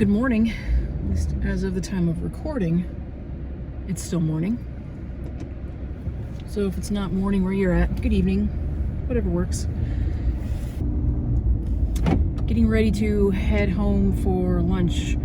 good morning. At least as of the time of recording, it's still morning. So if it's not morning where you're at, good evening, whatever works. Getting ready to head home for lunch.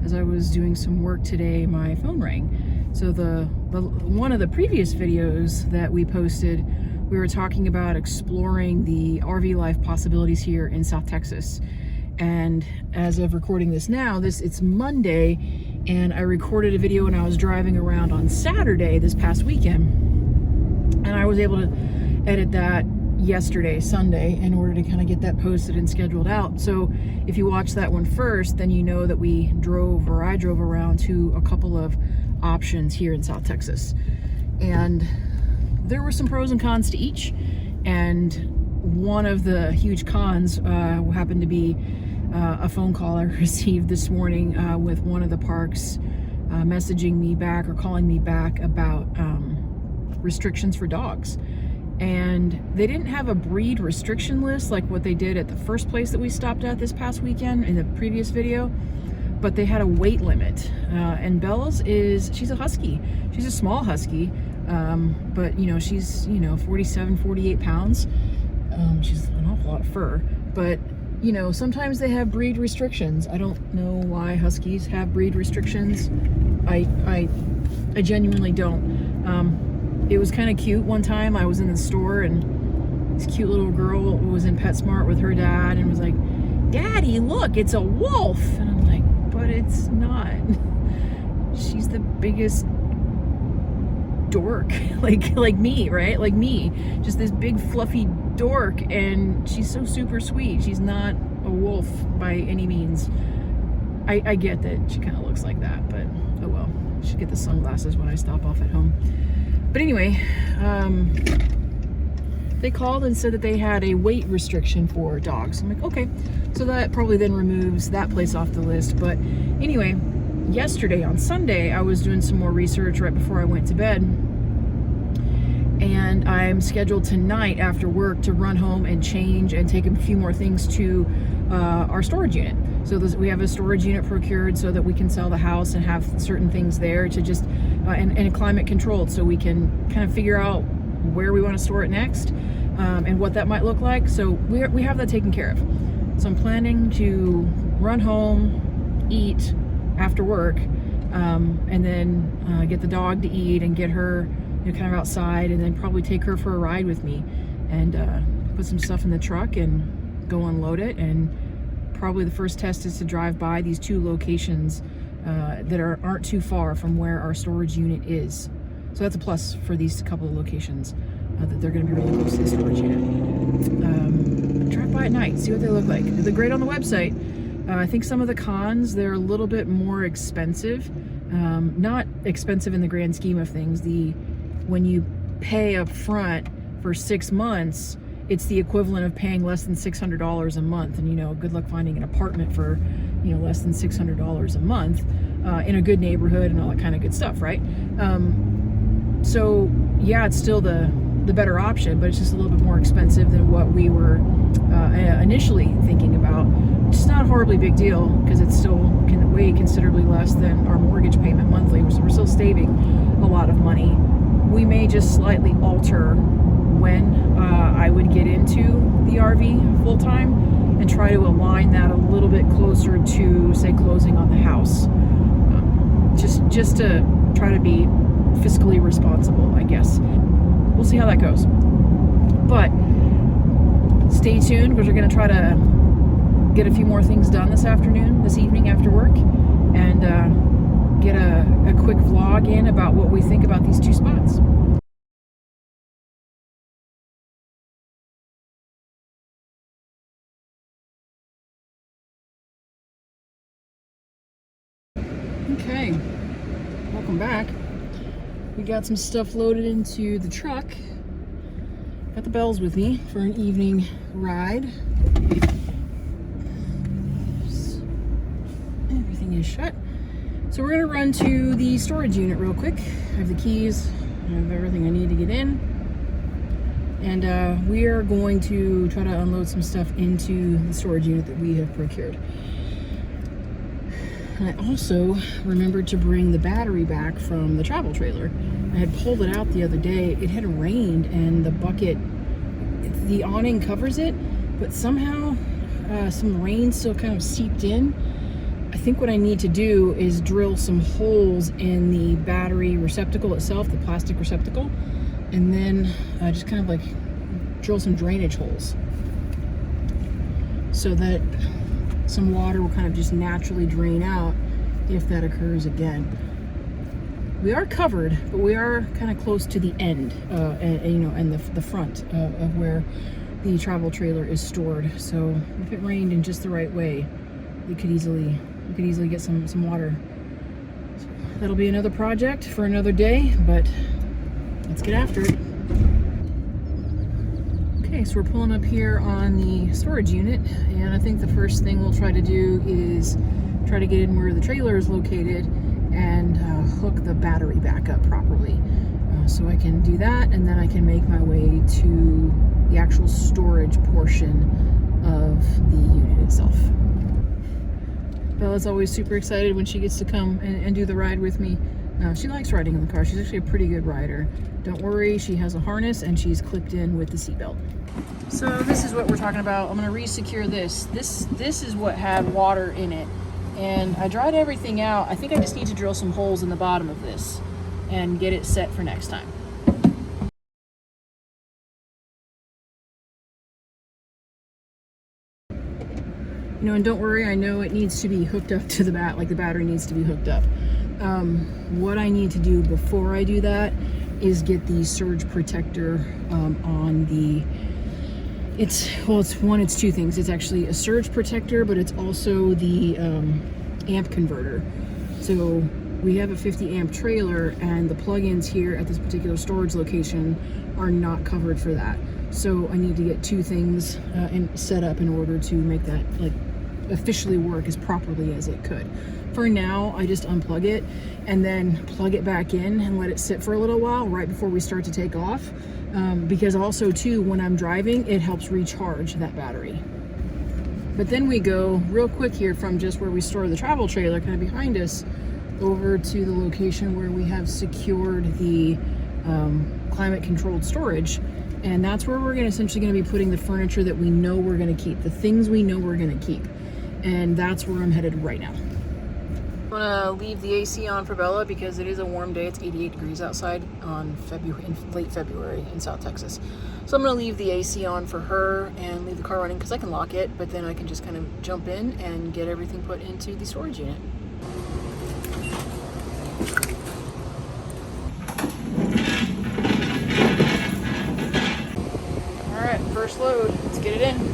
As I was doing some work today, my phone rang. So one of the previous videos that we posted, we were talking about exploring the RV life possibilities here in South Texas. And as of recording this now, it's Monday, and I recorded a video when I was driving around on Saturday this past weekend, and I was able to edit that yesterday, Sunday, in order to kind of get that posted and scheduled out. So if you watch that one first, then you know that I drove around to a couple of options here in South Texas, and there were some pros and cons to each. And one of the huge cons happened to be a phone call I received this morning with one of the parks messaging me back or calling me back about restrictions for dogs. And they didn't have a breed restriction list like what they did at the first place that we stopped at this past weekend in the previous video, but they had a weight limit. And Belle's she's a husky. She's a small husky, but she's 47, 48 pounds. She's an awful lot of fur, but sometimes they have breed restrictions. I don't know why huskies have breed restrictions. I genuinely don't. It was kind of cute. One time I was in the store and this cute little girl was in PetSmart with her dad and was like, "Daddy, look, it's a wolf." And I'm like, "But it's not. She's the biggest dork, like me, right? Like me, just this big fluffy dork, and she's so super sweet. She's not a wolf by any means." I get that she kind of looks like that, but oh well. I should get the sunglasses when I stop off at home. But anyway, they called and said that they had a weight restriction for dogs. I'm like, okay, so that probably then removes that place off the list. But anyway, yesterday on Sunday, I was doing some more research right before I went to bed, and I'm scheduled tonight after work to run home and change and take a few more things to our storage unit. So we have a storage unit procured so that we can sell the house and have certain things there to just and climate controlled, so we can kind of figure out where we want to store it next and what that might look like. So we have that taken care of. So I'm planning to run home, eat after work, and then get the dog to eat and get her kind of outside, and then probably take her for a ride with me and put some stuff in the truck and go unload it. And probably the first test is to drive by these two locations that aren't too far from where our storage unit is. So that's a plus for these couple of locations, that they're going to be really close to the storage unit. Drive by at night, see what they look like. They look great on the website. I think some of the cons, they're a little bit more expensive. Not expensive in the grand scheme of things. When you pay up front for 6 months, it's the equivalent of paying less than $600 a month. And good luck finding an apartment for less than $600 a month in a good neighborhood and all that kind of good stuff, right? So yeah, it's still the better option, but it's just a little bit more expensive than what we were initially thinking about. It's not a horribly big deal because it's still way considerably less than our mortgage payment monthly, so we're still saving a lot of money. We may just slightly alter when I would get into the RV full time and try to align that a little bit closer to, say, closing on the house, just to try to be fiscally responsible, I guess. We'll see how that goes. But stay tuned, because we're going to try to get a few more things done this evening after work, and get a quick vlog in about what we think about these two spots. Okay, welcome back. We got some stuff loaded into the truck. Got the Bells with me for an evening ride. Everything is shut. So we're gonna run to the storage unit real quick. I have the keys, I have everything I need to get in. And we are going to try to unload some stuff into the storage unit that we have procured. I also remembered to bring the battery back from the travel trailer. I had pulled it out the other day. It had rained and the bucket, the awning covers it, but somehow some rain still kind of seeped in. I think what I need to do is drill some holes in the battery receptacle itself, the plastic receptacle, and then just kind of like drill some drainage holes so that some water will kind of just naturally drain out if that occurs again. We are covered, but we are kind of close to the end, and the front of where the travel trailer is stored. So if it rained in just the right way, we could easily get some water. So that'll be another project for another day, but let's get after it. Okay, so we're pulling up here on the storage unit, and I think the first thing we'll try to do is try to get in where the trailer is located and hook the battery back up properly. So I can do that, and then I can make my way to the actual storage portion of the unit itself. Bella's always super excited when she gets to come and do the ride with me. She likes riding in the car. She's actually a pretty good rider. Don't worry, she has a harness and she's clipped in with the seatbelt. So this is what we're talking about. I'm gonna re-secure this. This is what had water in it. And I dried everything out. I think I just need to drill some holes in the bottom of this and get it set for next time. You know, and don't worry, I know it needs to be hooked up to the the battery needs to be hooked up. What I need to do before I do that is get the surge protector on the, it's two things. It's actually a surge protector, but it's also the amp converter. So we have a 50 amp trailer, and the plugins here at this particular storage location are not covered for that. So I need to get two things set up in order to make that like officially work as properly as it could. For now, I just unplug it and then plug it back in and let it sit for a little while right before we start to take off. Because also too, when I'm driving, it helps recharge that battery. But then we go real quick here from just where we store the travel trailer, kind of behind us, over to the location where we have secured the climate controlled storage. And that's where we're essentially going to be putting the furniture that we know we're going to keep, the things we know we're going to keep. And that's where I'm headed right now. I'm going to leave the AC on for Bella because it is a warm day. It's 88 degrees outside in late February in South Texas. So I'm going to leave the AC on for her and leave the car running because I can lock it, but then I can just kind of jump in and get everything put into the storage unit. Alright, first load. Let's get it in.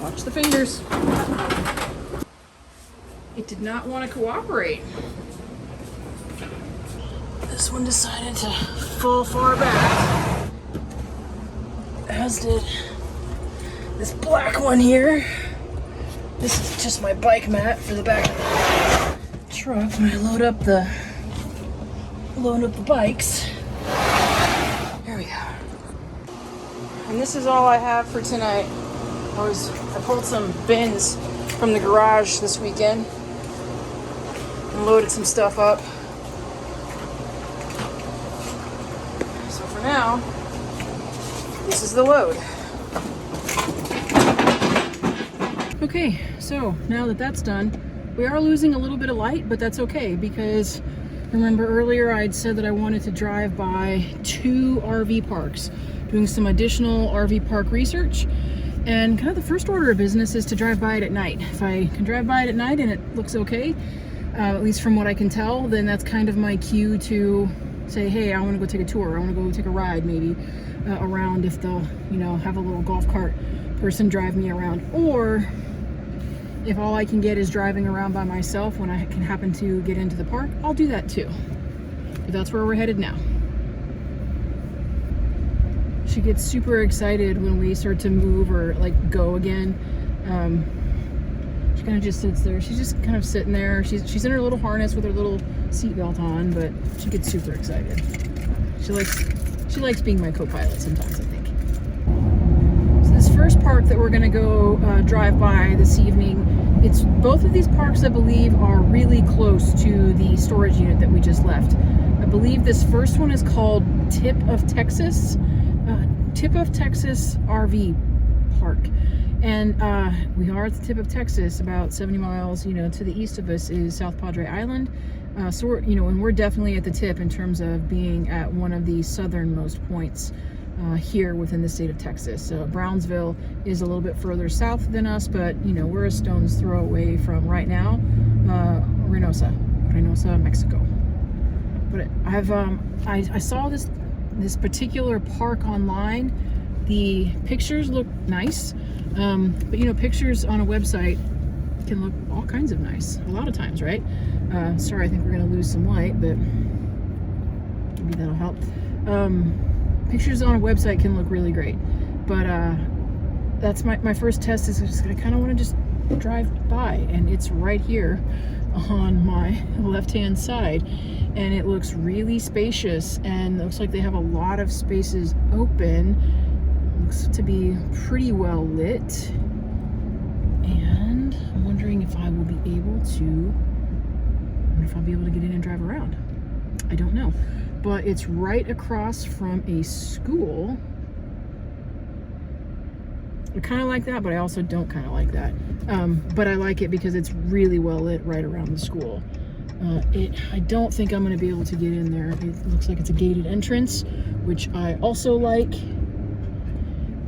Watch the fingers. It did not want to cooperate. This one decided to fall far back, as did this black one here. This is just my bike mat for the back of the truck when I load up the bikes. There we go. And this is all I have for tonight. I pulled some bins from the garage this weekend and loaded some stuff up. So for now, this is the load. Okay, so now that that's done, we are losing a little bit of light, but that's okay because remember earlier I'd said that I wanted to drive by 2 RV parks, doing some additional RV park research. And kind of the first order of business is to drive by it at night. If I can drive by it at night and it looks okay, at least from what I can tell, then that's kind of my cue to say, hey, I want to go take a tour. I want to go take a ride maybe around if they'll, have a little golf cart person drive me around. Or if all I can get is driving around by myself when I can happen to get into the park, I'll do that too. But that's where we're headed now. She gets super excited when we start to move or go again. She kind of just sits there. She's just kind of sitting there. She's in her little harness with her little seatbelt on, but she gets super excited. She likes being my co-pilot sometimes, I think. So this first park that we're gonna go drive by this evening, both of these parks, I believe, are really close to the storage unit that we just left. I believe this first one is called Tip of Texas RV Park. And we are at the tip of Texas, about 70 miles, to the east of us is South Padre Island. So we're, and we're definitely at the tip in terms of being at one of the southernmost points here within the state of Texas. So Brownsville is a little bit further south than us, but we're a stone's throw away from right now Reynosa, Mexico. But I saw this particular park online. The pictures look nice, but pictures on a website can look all kinds of nice a lot of times, right? Sorry, I think we're gonna lose some light, but maybe that'll help. Pictures on a website can look really great, but that's my first test. Is just I kind of want to just drive by, and it's right here on my left-hand side, and it looks really spacious, and it looks like they have a lot of spaces open. Looks to be pretty well lit, and I'm wondering if I will be able to. If I'll be able to get in and drive around. I don't know, but it's right across from a school. I kind of like that, but I also don't kind of like that. But I like it because it's really well lit right around the school. I don't think I'm going to be able to get in there. It looks like it's a gated entrance, which I also like.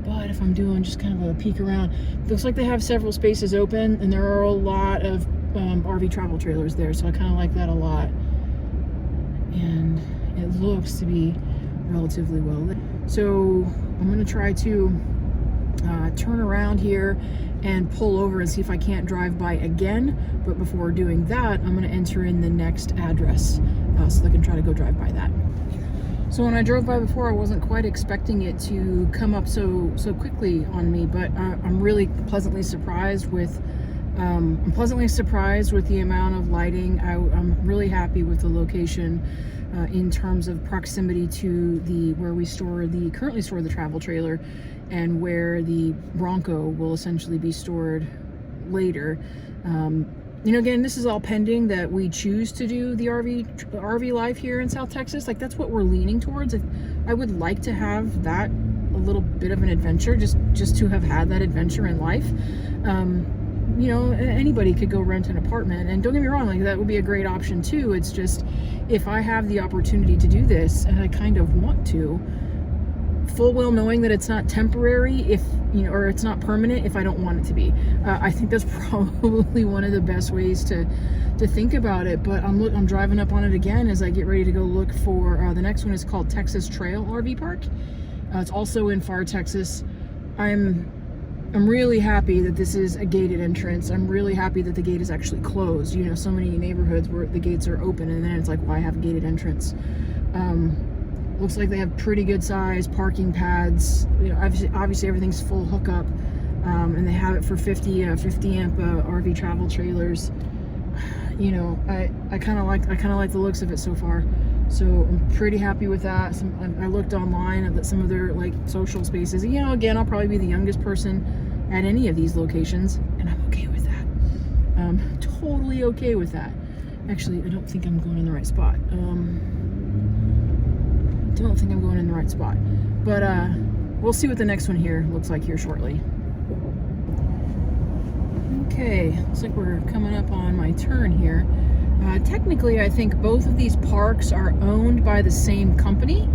But if I'm doing just kind of a peek around, it looks like they have several spaces open, and there are a lot of RV travel trailers there, so I kind of like that a lot. And it looks to be relatively well lit. So I'm going to try to turn around here and pull over and see if I can't drive by again. But before doing that, I'm going to enter in the next address so I can try to go drive by that. So when I drove by before, I wasn't quite expecting it to come up so quickly on me, but I'm really pleasantly surprised with the amount of lighting. I'm really happy with the location in terms of proximity to where we currently store the travel trailer, and where the Bronco will essentially be stored later. Again, this is all pending that we choose to do the RV life here in South Texas. Like, that's what we're leaning towards. I would like to have that a little bit of an adventure, just to have had that adventure in life. Anybody could go rent an apartment, and don't get me wrong, like, that would be a great option too. It's just, if I have the opportunity to do this, and I kind of want to, full well knowing that it's not temporary, or it's not permanent if I don't want it to be. I think that's probably one of the best ways to think about it. But I'm driving up on it again as I get ready to go look for the next one. Is called Texas Trail RV Park. It's also in Pharr, Texas. I'm really happy that this is a gated entrance. I'm really happy that the gate is actually closed. So many neighborhoods where the gates are open, and then it's like, why have a gated entrance? Looks like they have pretty good size parking pads. Obviously everything's full hookup, and they have it for 50 amp RV travel trailers. I kind of like the looks of it so far. So I'm pretty happy with that. I looked online at some of their social spaces. Again, I'll probably be the youngest person at any of these locations, and I'm okay with that. Totally okay with that. Actually, I don't think I'm going in the right spot. But we'll see what the next one here looks like here shortly. Okay, looks like we're coming up on my turn here. Technically, I think both of these parks are owned by the same company.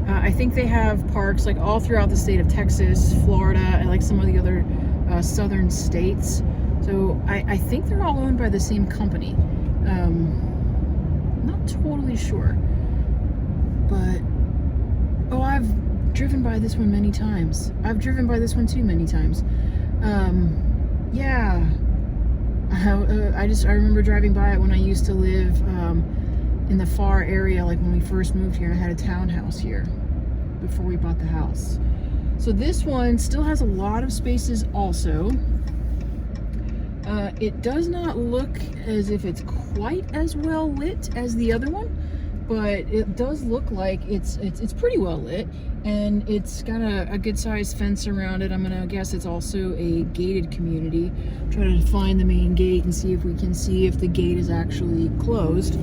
I think they have parks all throughout the state of Texas, Florida, and some of the other southern states. So I think they're all owned by the same company. Not totally sure, but I've driven by this one many times. I've driven by this one too many times. Yeah. I remember driving by it when I used to live in the Pharr area, when we first moved here, and I had a townhouse here before we bought the house. So this one still has a lot of spaces also. It does not look as if it's quite as well lit as the other one. but it does look like it's pretty well lit, and it's got a good sized fence around it. I'm gonna guess it's also a gated community. Try to find the main gate and see if we can see if the gate is actually closed.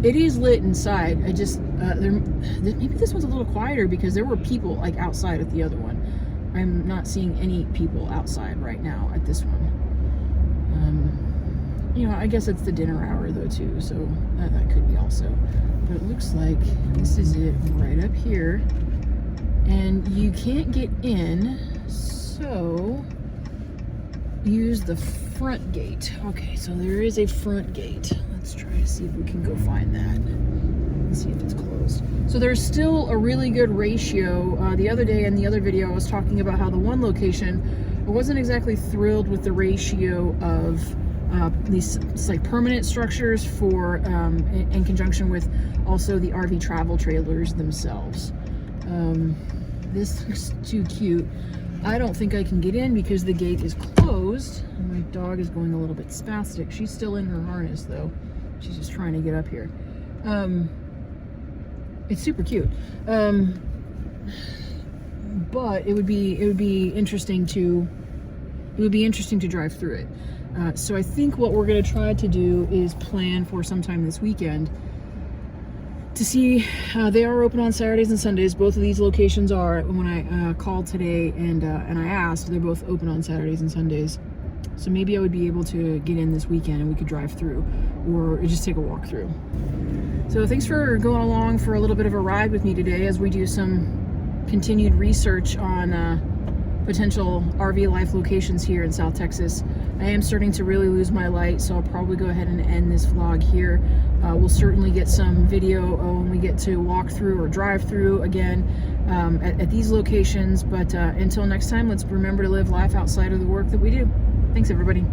It is lit inside. I just maybe this one's a little quieter because there were people like outside at the other one. I'm not seeing any people outside right now at this one. You know, I guess it's the dinner hour though too, so that could be also. But it looks like this is it right up here, and you can't get in, so use the front gate. Okay, so there is a front gate. Let's try to see if we can go find that and see if it's closed. So there's still a really good ratio. The other day in the other video I was talking about how the one location, I wasn't exactly thrilled with the ratio of these like permanent structures for in conjunction with also the RV travel trailers themselves. This looks too cute. I don't think I can get in because the gate is closed. My dog is going a little bit spastic. She's still in her harness though. She's just trying to get up here. It's super cute. But it would be interesting to drive through it. So I think what we're going to try to do is plan for sometime this weekend to see. They are open on Saturdays and Sundays. Both of these locations are. When I called today and I asked, they're both open on Saturdays and Sundays. So maybe I would be able to get in this weekend and we could drive through, or just take a walk through. So thanks for going along for a little bit of a ride with me today as we do some continued research on potential RV life locations here in South Texas. I am starting to really lose my light, so I'll probably go ahead and end this vlog here. We'll certainly get some video when we get to walk through or drive through again at these locations. But until next time, let's remember to live life outside of the work that we do. Thanks, everybody.